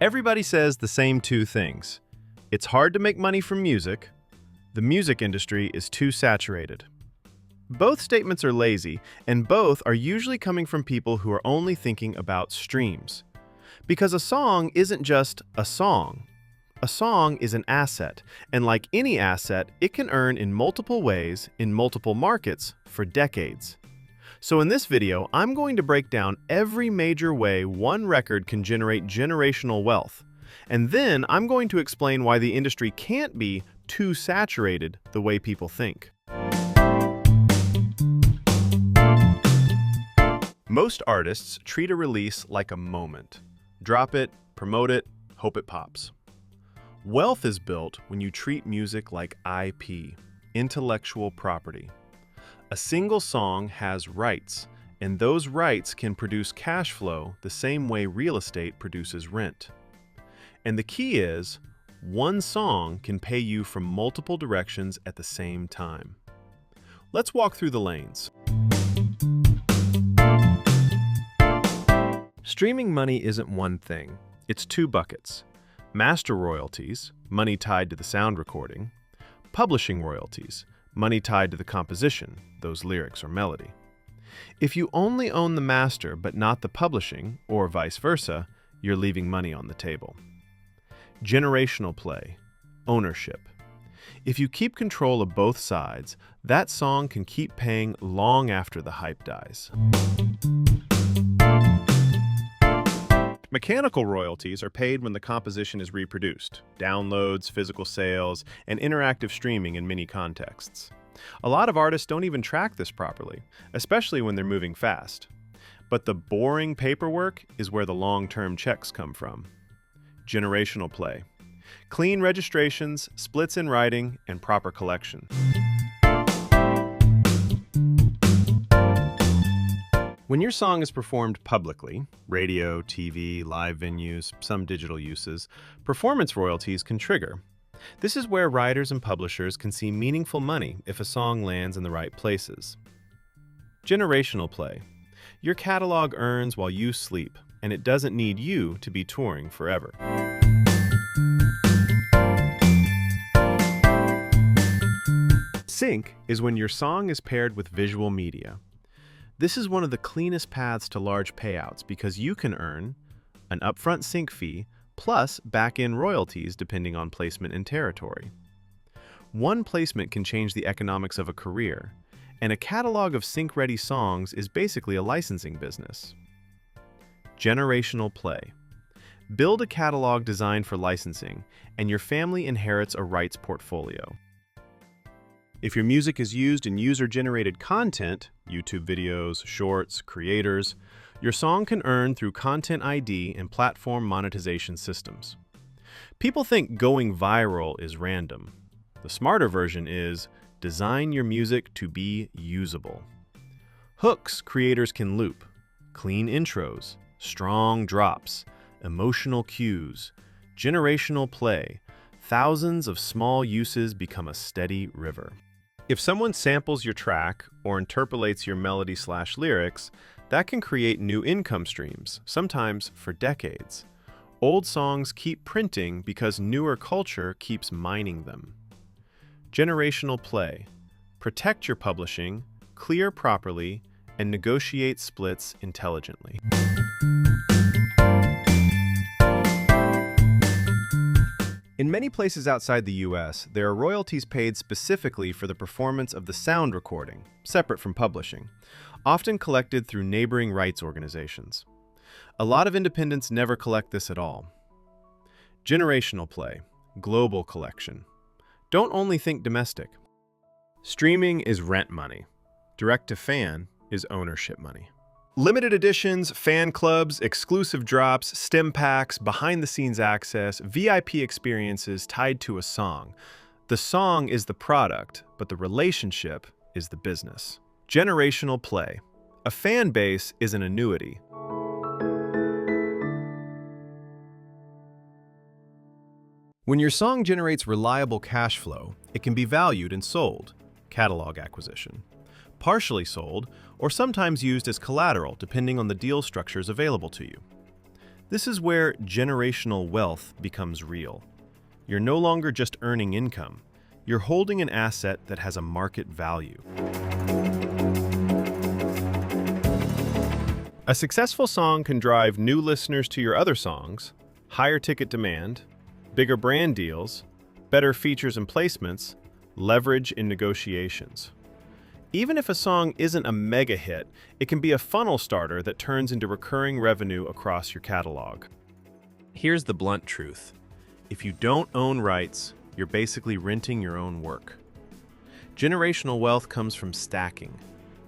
Everybody says the same two things. It's hard to make money from music. The music industry is too saturated. Both statements are lazy, and both are usually coming from people who are only thinking about streams. Because a song isn't just a song. A song is an asset, and like any asset, it can earn in multiple ways, in multiple markets, for decades. So in this video, I'm going to break down every major way one record can generate generational wealth. And then I'm going to explain why the industry can't be too saturated the way people think. Most artists treat a release like a moment. Drop it, promote it, hope it pops. Wealth is built when you treat music like IP, intellectual property. A single song has rights, and those rights can produce cash flow the same way real estate produces rent. And the key is, one song can pay you from multiple directions at the same time. Let's walk through the lanes. Streaming money isn't one thing. It's two buckets. Master royalties, money tied to the sound recording. Publishing royalties, money tied to the composition, those lyrics or melody. If you only own the master but not the publishing, or vice versa, you're leaving money on the table. Generational play, ownership. If you keep control of both sides, that song can keep paying long after the hype dies. Mechanical royalties are paid when the composition is reproduced, downloads, physical sales, and interactive streaming in many contexts. A lot of artists don't even track this properly, especially when they're moving fast. But the boring paperwork is where the long-term checks come from. Generational play. Clean registrations, splits in writing, and proper collection. When your song is performed publicly, radio, TV, live venues, some digital uses, performance royalties can trigger. This is where writers and publishers can see meaningful money if a song lands in the right places. Generational play. Your catalog earns while you sleep, and it doesn't need you to be touring forever. Sync is when your song is paired with visual media. This is one of the cleanest paths to large payouts because you can earn an upfront sync fee plus back-end royalties depending on placement and territory. One placement can change the economics of a career, and a catalog of sync-ready songs is basically a licensing business. Generational play. Build a catalog designed for licensing, and your family inherits a rights portfolio. If your music is used in user-generated content, YouTube videos, shorts, creators, your song can earn through Content ID and platform monetization systems. People think going viral is random. The smarter version is design your music to be usable. Hooks creators can loop, clean intros, strong drops, emotional cues, generational play. Thousands of small uses become a steady river. If someone samples your track or interpolates your melody/lyrics, that can create new income streams, sometimes for decades. Old songs keep printing because newer culture keeps mining them. Generational play. Protect your publishing, clear properly, and negotiate splits intelligently. In many places outside the US, there are royalties paid specifically for the performance of the sound recording, separate from publishing, often collected through neighboring rights organizations. A lot of independents never collect this at all. Generational play, global collection. Don't only think domestic. Streaming is rent money. Direct-to-fan is ownership money. Limited editions, fan clubs, exclusive drops, stem packs, behind-the-scenes access, VIP experiences tied to a song. The song is the product, but the relationship is the business. Generational play. A fan base is an annuity. When your song generates reliable cash flow, it can be valued and sold. Catalog acquisition. Partially sold, or sometimes used as collateral depending on the deal structures available to you. This is where generational wealth becomes real. You're no longer just earning income. You're holding an asset that has a market value. A successful song can drive new listeners to your other songs, higher ticket demand, bigger brand deals, better features and placements, leverage in negotiations. Even if a song isn't a mega hit, it can be a funnel starter that turns into recurring revenue across your catalog. Here's the blunt truth. If you don't own rights, you're basically renting your own work. Generational wealth comes from stacking,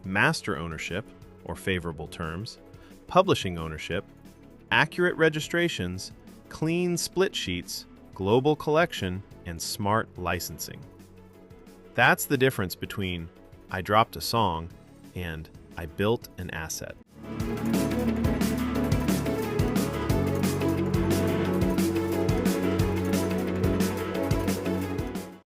master ownership, or favorable terms, publishing ownership, accurate registrations, clean split sheets, global collection, and smart licensing. That's the difference between I dropped a song and I built an asset.